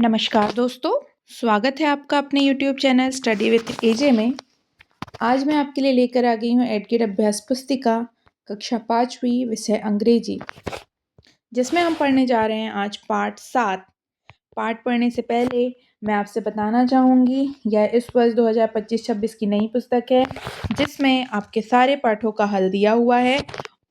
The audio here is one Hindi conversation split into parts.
नमस्कार दोस्तों, स्वागत है आपका अपने YouTube चैनल स्टडी विथ एजे में। आज मैं आपके लिए लेकर आ गई हूँ एडगिट अभ्यास पुस्तिका कक्षा 5वीं विषय अंग्रेजी, जिसमें हम पढ़ने जा रहे हैं आज पाठ 7। पाठ पढ़ने से पहले मैं आपसे बताना चाहूँगी यह इस वर्ष 2025-26 की नई पुस्तक है, जिसमें आपके सारे पाठों का हल दिया हुआ है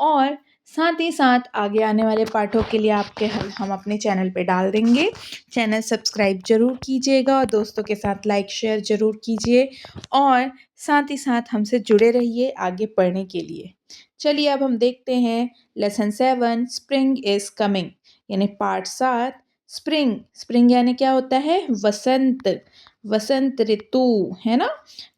और साथ ही साथ आगे आने वाले पाठों के लिए आपके हल हम अपने चैनल पे डाल देंगे। चैनल सब्सक्राइब ज़रूर कीजिएगा और दोस्तों के साथ लाइक शेयर ज़रूर कीजिए और साथ ही साथ हमसे जुड़े रहिए आगे पढ़ने के लिए। चलिए अब हम देखते हैं लेसन 7 स्प्रिंग इज़ कमिंग यानी पाठ 7 स्प्रिंग यानी क्या होता है? वसंत ऋतु, है ना।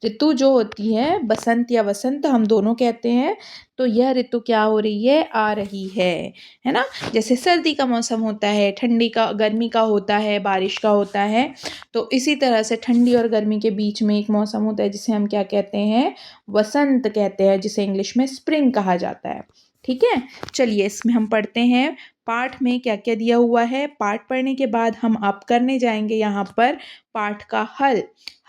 ऋतु जो होती है बसंत या वसंत हम दोनों कहते हैं, तो यह ऋतु क्या हो रही है? आ रही है ना। जैसे सर्दी का मौसम होता है, ठंडी का गर्मी का होता है, बारिश का होता है, तो इसी तरह से ठंडी और गर्मी के बीच में एक मौसम होता है जिसे हम क्या कहते हैं? वसंत कहते हैं, जिसे इंग्लिश में स्प्रिंग कहा जाता है। ठीक है, चलिए इसमें हम पढ़ते हैं पाठ में क्या क्या दिया हुआ है। पाठ पढ़ने के बाद हम अब करने जाएंगे यहाँ पर पाठ का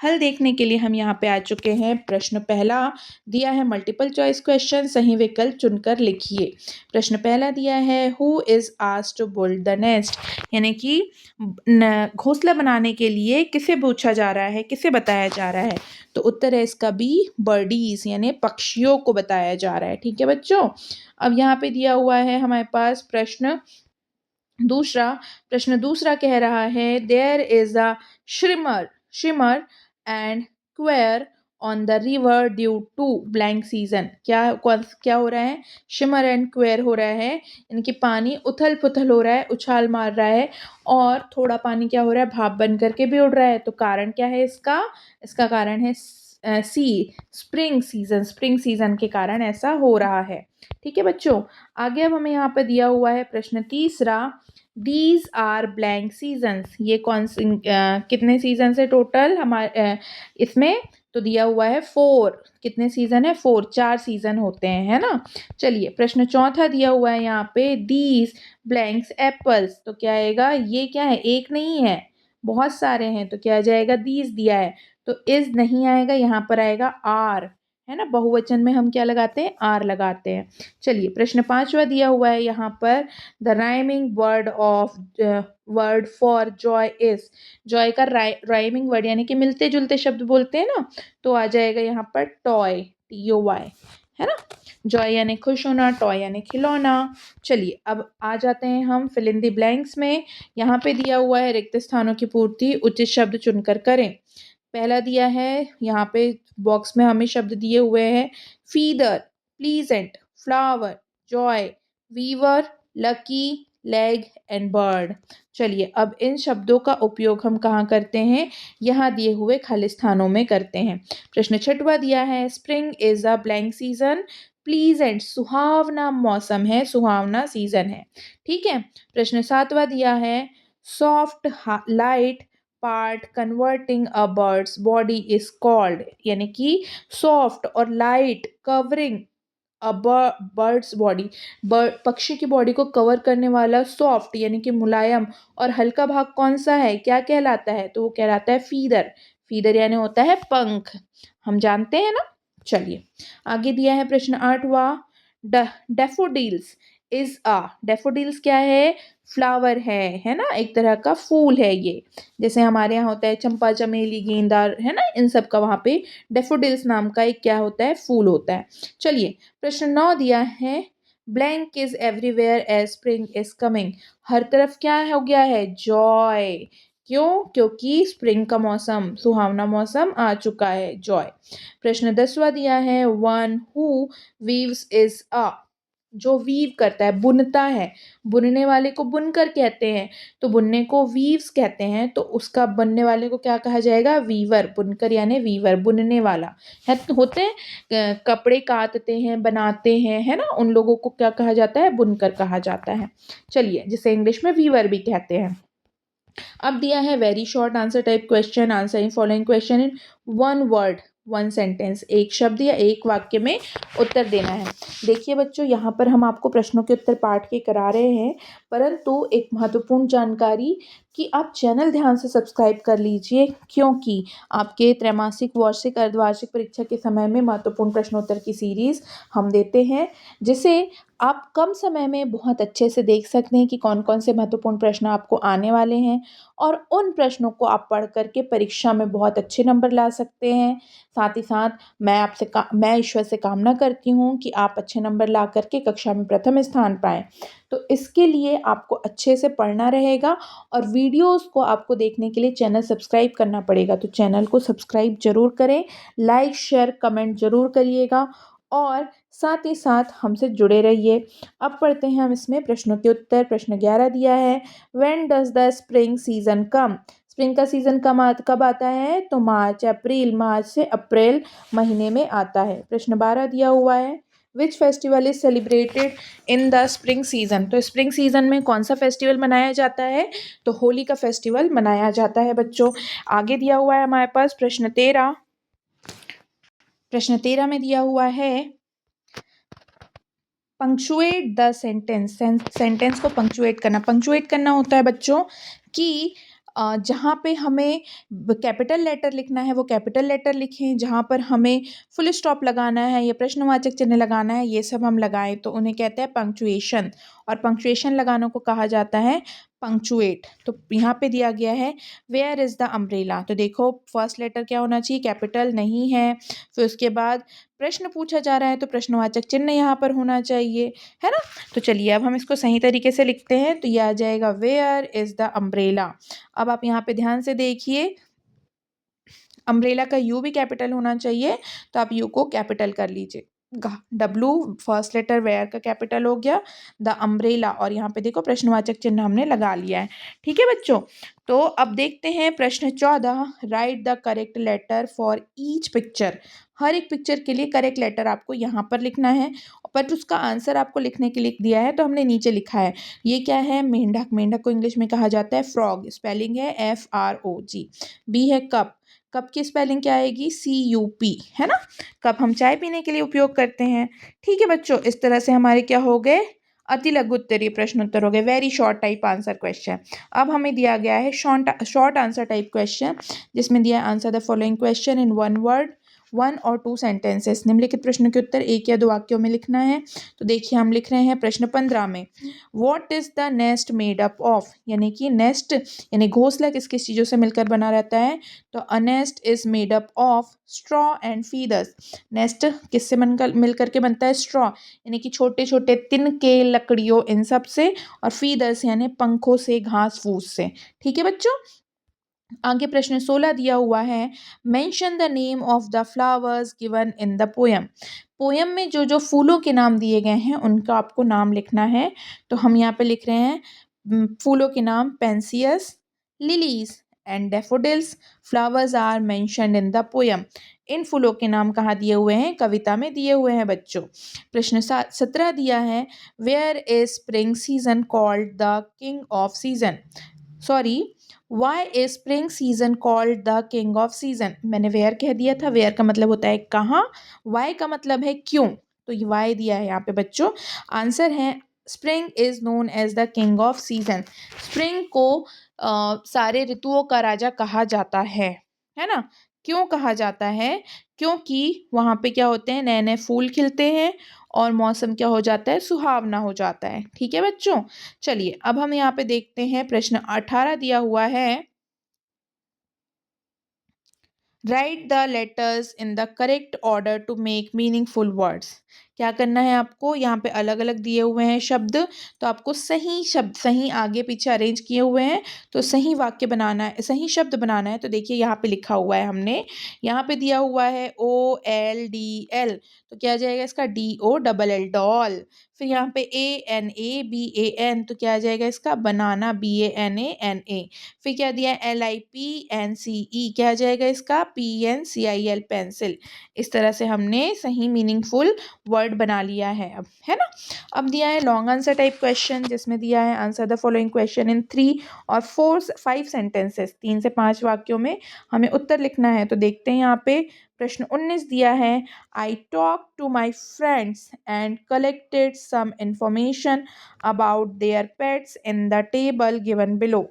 हल देखने के लिए हम यहाँ पे आ चुके हैं। प्रश्न पहला दिया है मल्टीपल चॉइस क्वेश्चन, सही विकल्प चुनकर लिखिए। प्रश्न पहला दिया है who is asked to build the nest, यानी कि घोंसला बनाने के लिए किसे पूछा जा रहा है, किसे बताया जा रहा है? तो उत्तर है इसका बी, बर्डीज यानी पक्षियों को बताया जा रहा है। ठीक है बच्चों, अब यहाँ पे दिया हुआ है हमारे पास प्रश्न दूसरा कह रहा है there is a shimmer and glare on the river due to blank season. क्या हो रहा है? शिमर एंड क्वेयर हो रहा है, यानी कि पानी उथल पुथल हो रहा है, उछाल मार रहा है और थोड़ा पानी क्या हो रहा है? भाप बन करके भी उड़ रहा है। तो कारण क्या है इसका कारण है स्प्रिंग सीजन के कारण ऐसा हो रहा है। ठीक है बच्चों, आगे अब हमें यहाँ पर दिया हुआ है प्रश्न तीसरा दीज आर ब्लैंक सीजन्स। ये कितने सीजन है टोटल हमारे इसमें? तो दिया हुआ है 4। कितने सीजन है? 4, 4 सीजन होते हैं, है ना। चलिए प्रश्न चौथा दिया हुआ है यहाँ पे दीज ब्लैंक्स एप्पल्स। तो क्या आएगा? ये क्या है? एक नहीं है, बहुत सारे हैं, तो क्या आ जाएगा? दीज दिया है तो इज नहीं आएगा, यहाँ पर आएगा आर, है ना। बहुवचन में हम क्या लगाते हैं? आर लगाते हैं। चलिए प्रश्न पांचवा दिया हुआ है यहाँ पर the rhyming word for Joy is. Joy का राइमिंग वर्ड यानी कि मिलते जुलते शब्द बोलते हैं ना, तो आ जाएगा यहाँ पर टॉय, TOY, है ना। जॉय यानी खुश होना, टॉय यानी खिलौना। चलिए अब आ जाते हैं हम फिल इन द ब्लैंक्स में। यहाँ पे दिया हुआ है रिक्त स्थानों की पूर्ति उचित शब्द चुनकर करें। पहला दिया है यहाँ पे बॉक्स में हमें शब्द दिए हुए हैं feather, pleasant, flower, joy, weaver, lucky, leg and bird. चलिए अब इन शब्दों का उपयोग हम कहाँ करते हैं? यहाँ दिए हुए खाली स्थानों में करते हैं। प्रश्न छठवा दिया है spring is a blank season, pleasant सुहावना मौसम है, सुहावना सीजन है। ठीक है, प्रश्न सातवा दिया है soft light part converting a bird's body is called, यानी कि सॉफ्ट और light covering a bird's body, पक्षी की बॉडी को कवर करने वाला सॉफ्ट यानी कि मुलायम और हल्का भाग कौन सा है? क्या कहलाता है? तो वो कहलाता है फीदर यानी होता है पंख, हम जानते हैं ना। चलिए आगे दिया है प्रश्न आठवां डेफोडिल्स इज अ। डेफोडिल्स क्या है? फ्लावर है ना, एक तरह का फूल है ये। जैसे हमारे यहाँ होता है चंपा, चमेली, गेंदा, है ना, इन सब का वहाँ पे डेफोडिल्स नाम का एक क्या होता है? फूल होता है। चलिए प्रश्न 9 दिया है blank is everywhere as spring is coming. हर तरफ क्या हो गया है? जॉय। क्यों? क्योंकि स्प्रिंग का मौसम, सुहावना मौसम आ चुका है, जॉय। प्रश्न 10वां दिया है one who weaves is a. जो वीव करता है, बुनता है, बुनने वाले को बुनकर कहते हैं, तो बुनने को वीव्स कहते हैं, तो उसका बनने वाले को क्या कहा जाएगा? वीवर। बुनकर यानी वीवर, बुनने वाला है। तो होते हैं कपड़े काटते हैं, बनाते हैं, है ना, उन लोगों को क्या कहा जाता है? बुनकर कहा जाता है। चलिए जिसे इंग्लिश में वीवर भी कहते हैं। अब दिया है very short answer type question, answer in following question in 1 word 1 sentence. एक शब्द या एक वाक्य में उत्तर देना है। देखिए बच्चों, यहाँ पर हम आपको प्रश्नों के उत्तर पाठ के करा रहे हैं, परंतु एक महत्वपूर्ण जानकारी कि आप चैनल ध्यान से सब्सक्राइब कर लीजिए, क्योंकि आपके त्रैमासिक, वार्षिक, अर्धवार्षिक परीक्षा के समय में महत्वपूर्ण प्रश्नोत्तर की सीरीज़ हम देते हैं, जिसे आप कम समय में बहुत अच्छे से देख सकते हैं कि कौन-कौन से महत्वपूर्ण प्रश्न आपको आने वाले हैं और उन प्रश्नों को आप पढ़ कर के परीक्षा में बहुत अच्छे नंबर ला सकते हैं। साथ ही साथ मैं ईश्वर से कामना करती हूँ कि आप अच्छे नंबर ला कर के कक्षा में प्रथम स्थान पाएँ। तो इसके लिए आपको अच्छे से पढ़ना रहेगा और वीडियोज़ को आपको देखने के लिए चैनल सब्सक्राइब करना पड़ेगा। तो चैनल को सब्सक्राइब ज़रूर करें, लाइक, शेयर, कमेंट ज़रूर करिएगा और साथ ही साथ हमसे जुड़े रहिए। अब पढ़ते हैं हम इसमें प्रश्नों के उत्तर। प्रश्न 11 दिया है, when does the spring season come? Spring का सीज़न कब आता है? तो मार्च से अप्रैल महीने में आता है। प्रश्न 12 दिया हुआ है, which festival is celebrated in the spring season? तो स्प्रिंग सीजन में कौन सा फेस्टिवल मनाया जाता है? तो होली का फेस्टिवल मनाया जाता है बच्चों। आगे दिया हुआ है हमारे पास प्रश्न 13। प्रश्न 13 में दिया हुआ है, पंक्चुएट द सेंटेंस। सेंटेंस को पंक्चुएट करना होता है बच्चों कि जहाँ पे हमें कैपिटल लेटर लिखना है वो कैपिटल लेटर लिखें, जहाँ पर हमें फुल स्टॉप लगाना है या प्रश्नवाचक चिन्ह लगाना है ये सब हम लगाएं तो उन्हें कहते हैं पंक्चुएशन। और पंक्चुएशन लगानों को कहा जाता है पंक्चुएट। तो यहाँ पे दिया गया है, वेयर इज़ द अम्ब्रेला? तो देखो फर्स्ट लेटर क्या होना चाहिए? कैपिटल नहीं है। फिर उसके बाद प्रश्न पूछा जा रहा है तो प्रश्नवाचक चिन्ह यहाँ पर होना चाहिए, है ना? तो चलिए अब हम इसको सही तरीके से लिखते हैं तो ये आ जाएगा, वेयर इज़ द अम्ब्रेला। अब आप यहाँ पे ध्यान से देखिए, अम्ब्रेला का यू भी कैपिटल होना चाहिए तो आप यू को कैपिटल कर लीजिए। डब्लू फर्स्ट लेटर वेयर का कैपिटल हो गया, द अम्ब्रेला, और यहाँ पे देखो प्रश्नवाचक चिन्ह हमने लगा लिया है। ठीक है बच्चों, तो अब देखते हैं प्रश्न 14, write the correct letter for each picture. हर एक पिक्चर के लिए करेक्ट लेटर आपको यहाँ पर लिखना है, बट उसका आंसर आपको लिखने के लिए दिया है तो हमने नीचे लिखा है। ये क्या है? मेंढक। मेंढक को इंग्लिश में कहा जाता है फ्रॉग, स्पेलिंग है FROG। बी है कप। कप की स्पेलिंग क्या आएगी? CUP, है ना? कप हम चाय पीने के लिए उपयोग करते हैं। ठीक है बच्चों, इस तरह से हमारे क्या हो गए? अति लघु उत्तरीय प्रश्न उत्तर हो गए, very short type answer question. अब हमें दिया गया है शॉर्ट आंसर टाइप क्वेश्चन, जिसमें दिया है, answer the following question in one word, 1 और 2 सेंटेंसेस। निम्नलिखित प्रश्न के उत्तर 1 या 2 वाक्यों में लिखना है। तो देखिए हम लिख रहे हैं प्रश्न 15 में, what is the nest made up of? यानी कि नेस्ट यानी घोंसला किस किस चीज़ों से मिलकर बना रहता है? तो अ nest is made up of straw and feathers. Nest किससे मिलकर के बनता है? स्ट्रॉ यानी कि छोटे छोटे तिनके, लकड़ियों, इन सब से, और फीदर्स यानी पंखों से, घास फूस से। ठीक है बच्चों, आगे प्रश्न 16 दिया हुआ है, mention the name of the flowers given in the poem. Poem में जो जो फूलों के नाम दिए गए हैं उनका आपको नाम लिखना है। तो हम यहाँ पे लिख रहे हैं फूलों के नाम, pansies, lilies and daffodils flowers are mentioned in the poem. इन फूलों के नाम कहाँ दिए हुए हैं? कविता में दिए हुए हैं बच्चों। प्रश्न 17 दिया है, where is spring season called the king of season? Sorry, why is spring season called the king of season? मैंने वेयर कह दिया था, वेयर का मतलब होता है कहाँ, वाई का मतलब है क्यों। तो ये वाई दिया है यहाँ पे बच्चों। आंसर है, spring is known as the king of season. Spring को सारे ऋतुओं का राजा कहा जाता है ना? क्यों कहा जाता है? क्योंकि वहाँ पे क्या होते हैं, नए नए फूल खिलते हैं और मौसम क्या हो जाता है? सुहावना हो जाता है। ठीक है बच्चों, चलिए अब हम यहाँ पे देखते हैं प्रश्न 18 दिया हुआ है, write the letters in the correct order to make meaningful words. क्या करना है आपको? यहाँ पे अलग अलग दिए हुए हैं शब्द, तो आपको सही शब्द, सही आगे पीछे अरेंज किए हुए हैं, तो सही वाक्य बनाना है, सही शब्द बनाना है। तो देखिए यहाँ पे लिखा हुआ है हमने, यहाँ पे दिया हुआ है OLDL, तो क्या आ जाएगा इसका? DOLL, doll. फिर यहाँ पे ANABAN, तो क्या आ जाएगा इसका? बनाना, BANANA। फिर क्या दिया है? LIPNCE, क्या आ जाएगा इसका? PNCIL, pencil. इस तरह से हमने सही मीनिंगफुल वर्ड बना लिया है अब, है ना? अब दिया है लॉन्ग आंसर टाइप क्वेश्चन, जिसमें दिया है, answer the following question in 3 और 5 सेंटेंसेस। 3 से 5 वाक्यों में हमें उत्तर लिखना है। तो देखते हैं यहाँ पे प्रश्न 19 दिया है, I talk to my friends and collected some information about their pets in the table given below.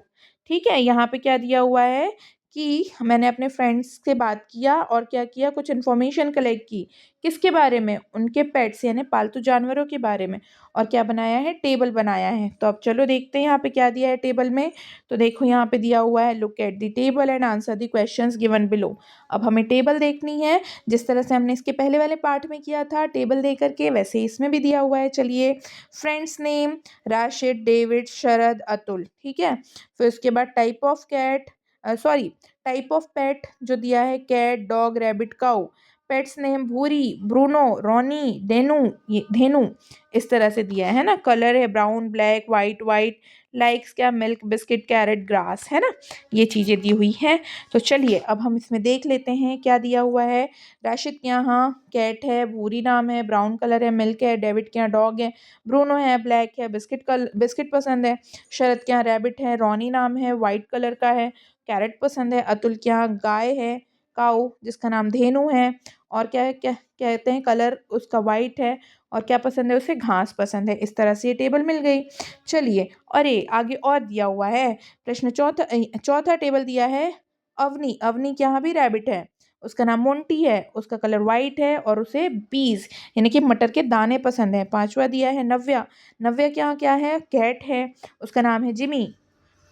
ठीक है, यहाँ पे क्या दिया हुआ है कि मैंने अपने फ्रेंड्स से बात किया और क्या किया, कुछ इन्फॉर्मेशन कलेक्ट की। किसके बारे में? उनके पेट्स यानी पालतू जानवरों के बारे में। और क्या बनाया है? टेबल बनाया है। तो अब चलो देखते हैं यहाँ पे क्या दिया है टेबल में। तो देखो यहाँ पे दिया हुआ है, look at the table and answer the questions given below. अब हमें टेबल देखनी है, जिस तरह से हमने इसके पहले वाले पार्ट में किया था टेबल दे करके, वैसे ही इसमें भी दिया हुआ है। चलिए, friends name Rashid, David, Sharad, Atul. ठीक है, फिर उसके बाद type of cat, sorry, type of pet जो दिया है, cat, dog, rabbit, cow. Pets name Bhuri, Bruno, Ronnie, Denu, ये धेनु, इस तरह से दिया है ना। कलर है brown, black, white, white. Likes क्या, मिल्क, बिस्किट, कैरेट, ग्रास, है ना। ये चीज़ें दी हुई हैं। तो चलिए अब हम इसमें देख लेते हैं क्या दिया हुआ है। राशिद के यहाँ कैट है, भूरी नाम है, ब्राउन कलर है, मिल्क है। डेविड के यहाँ डॉग है, ब्रूनो है, ब्लैक है, बिस्किट पसंद है। शरद के यहाँ रैबिट है, रॉनी नाम है, वाइट कलर का है, कैरेट पसंद है। अतुल के यहाँ गाय है, काऊ, जिसका नाम धेनु है। और क्या है, क्या कहते हैं, कलर उसका वाइट है। और क्या पसंद है उसे? घास पसंद है। इस तरह से ये टेबल मिल गई। चलिए, अरे आगे और दिया हुआ है प्रश्न चौथा। चौथा टेबल दिया है अवनी। अवनी के यहाँ भी रैबिट है, उसका नाम मोंटी है, उसका कलर वाइट है और उसे बीज यानी कि मटर के दाने पसंद है। पांचवा दिया है नव्या। नव्या के यहाँ क्या है? कैट है, उसका नाम है जिमी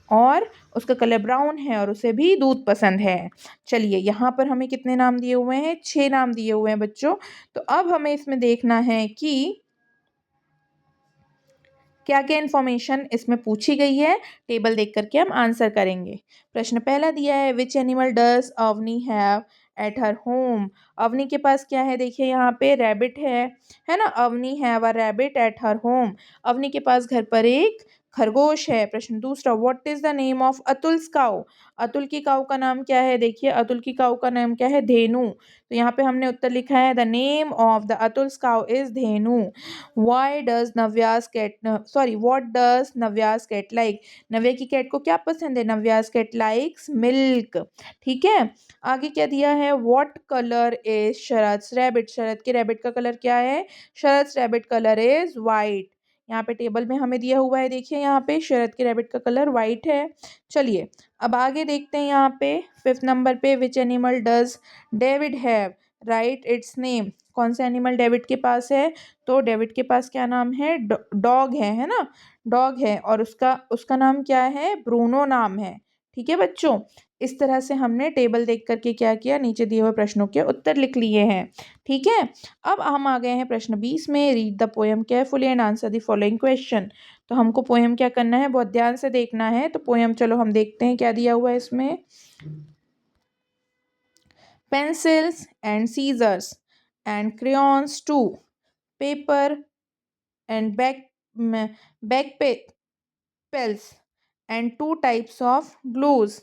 और उसका कलर ब्राउन है और उसे भी दूध पसंद है। चलिए, यहाँ पर हमें कितने नाम दिए हुए हैं? 6 नाम दिए हुए हैं बच्चों। तो अब हमें इसमें देखना है कि क्या क्या इन्फॉर्मेशन इसमें पूछी गई है। टेबल देख करके हम आंसर करेंगे। प्रश्न पहला दिया है, which animal does Avni have at her home. Avni के पास क्या है? देखिए यहाँ पे रैबिट है ना। Avni have a rabbit at her home. Avni के पास घर पर एक खरगोश है। प्रश्न दूसरा, what is the name of Atul's cow. Atul की काऊ का नाम क्या है? देखिए अतुल की काऊ का नाम क्या है? धेनु। तो यहाँ पे हमने उत्तर लिखा है, the name of the Atul's cow is Dhenu. Why does Navya's cat sorry what does Navya's cat like? नव्या की कैट को क्या पसंद है? Navya's cat likes milk। ठीक है, आगे क्या दिया है? What color is Sharad rabbit. Sharad के रैबिट का कलर क्या है? Sharad rabbit colour is white. यहाँ पे टेबल में हमें दिया हुआ है, देखिए यहाँ पे शरद के रैबिट का कलर वाइट है। चलिए अब आगे देखते हैं। यहाँ पे 5th नंबर पे, विच animal does David have, right it's name. कौन सा एनिमल डेविड के पास है? तो डेविड के पास क्या नाम है? डॉग है ना। डॉग है और उसका उसका नाम क्या है? ब्रूनो नाम है। ठीक है बच्चों, इस तरह से हमने टेबल देख करके क्या किया, नीचे दिए हुए प्रश्नों के उत्तर लिख लिए हैं। ठीक है, अब हम आ गए हैं प्रश्न 20 में। Read the poem carefully and answer the following question. तो हमको पोएम क्या करना है? बहुत ध्यान से देखना है। तो पोएम चलो हम देखते हैं क्या दिया हुआ है इसमें। Pencils and scissors and crayons too, paper and backpels and two types of glues.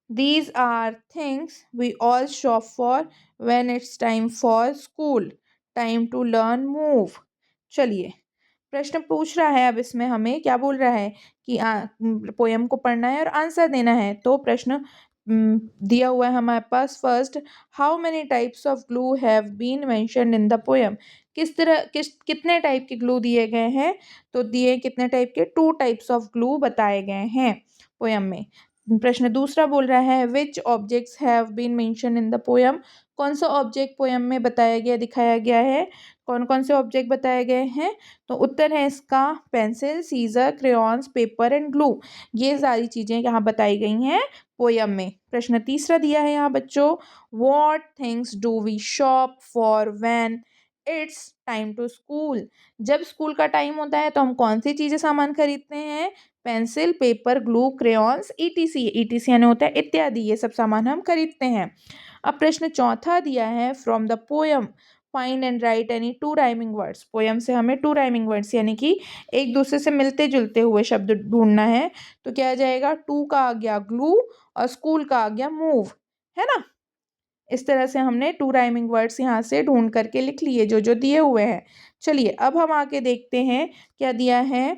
These are things we all shop for when it's time for school. Time to learn move. चलिए, प्रश्न पूछ रहा है, अब इसमें हमें क्या बोल रहा है कि पोयम को पढ़ना है और आंसर देना है। तो प्रश्न दिया हुआ है हमारे पास। First, how many types of glue have been mentioned in the poem. कितने टाइप के ग्लू दिए गए हैं? तो दिए कितने टाइप के? 2 टाइप्स ऑफ ग्लू बताए गए हैं पोयम में। प्रश्न दूसरा बोल रहा है, which objects have been mention in the poem. कौन सा ऑब्जेक्ट पोयम में बताया गया, दिखाया गया है? कौन कौन से ऑब्जेक्ट बताए गए हैं? तो उत्तर है इसका pencil, scissor, crayons, paper and glue. ये सारी चीज़ें यहाँ बताई गई हैं पोयम में। प्रश्न तीसरा दिया है यहाँ बच्चों, what things do we shop for when it's time to school. जब स्कूल का टाइम होता है तो हम कौन सी चीज़ें सामान खरीदते हैं? Pencil, paper, glue, crayons, etc. Etc यानी होता है इत्यादि, ये सब सामान हम खरीदते हैं। अब प्रश्न चौथा दिया है, from the poem find and right any 2 rhyming words. Poem से हमें 2 राइमिंग वर्ड्स यानी कि एक दूसरे से मिलते जुलते हुए शब्द ढूंढना है। तो क्या आ जाएगा? 2 का आ गया ग्लू और स्कूल का आ गया मूव, है ना। इस तरह से हमने 2 राइमिंग वर्ड्स यहाँ से ढूंढ करके लिख लिए जो जो दिए हुए हैं। चलिए अब हम आके देखते हैं क्या दिया है।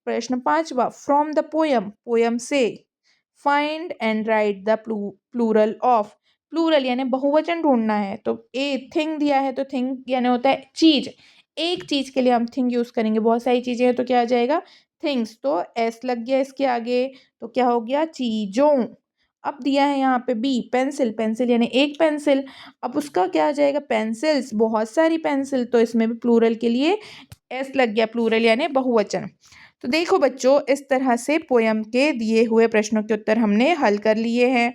प्रश्न पांचवा, फ्रॉम द पोयम, पोयम से find and write the plural of. Plural यानी बहुवचन ढूंढना है। तो थिंग दिया है, तो थिंग यानी होता है चीज। एक चीज के लिए हम थिंग यूज करेंगे, बहुत सारी चीजें हैं तो क्या आ जाएगा? थिंग्स, तो एस लग गया इसके आगे, तो क्या हो गया चीज़ों। अब दिया है यहाँ पे बी पेंसिल, पेंसिल यानी एक पेंसिल, अब उसका क्या आ जाएगा पेंसिल्स, बहुत सारी पेंसिल, तो इसमें भी प्लूरल के लिए एस लग गया, प्लूरल यानी बहुवचन। तो देखो बच्चों, इस तरह से पोयम के दिए हुए प्रश्नों के उत्तर हमने हल कर लिए हैं।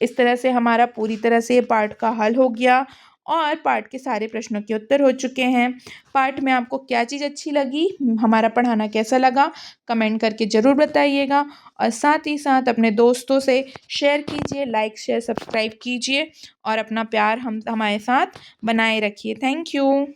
इस तरह से हमारा पूरी तरह से ये पार्ट का हल हो गया और पार्ट के सारे प्रश्नों के उत्तर हो चुके हैं। पार्ट में आपको क्या चीज़ अच्छी लगी, हमारा पढ़ाना कैसा लगा, कमेंट करके ज़रूर बताइएगा और साथ ही साथ अपने दोस्तों से शेयर कीजिए, लाइक शेयर सब्सक्राइब कीजिए और अपना प्यार हमारे साथ बनाए रखिए। Thank you.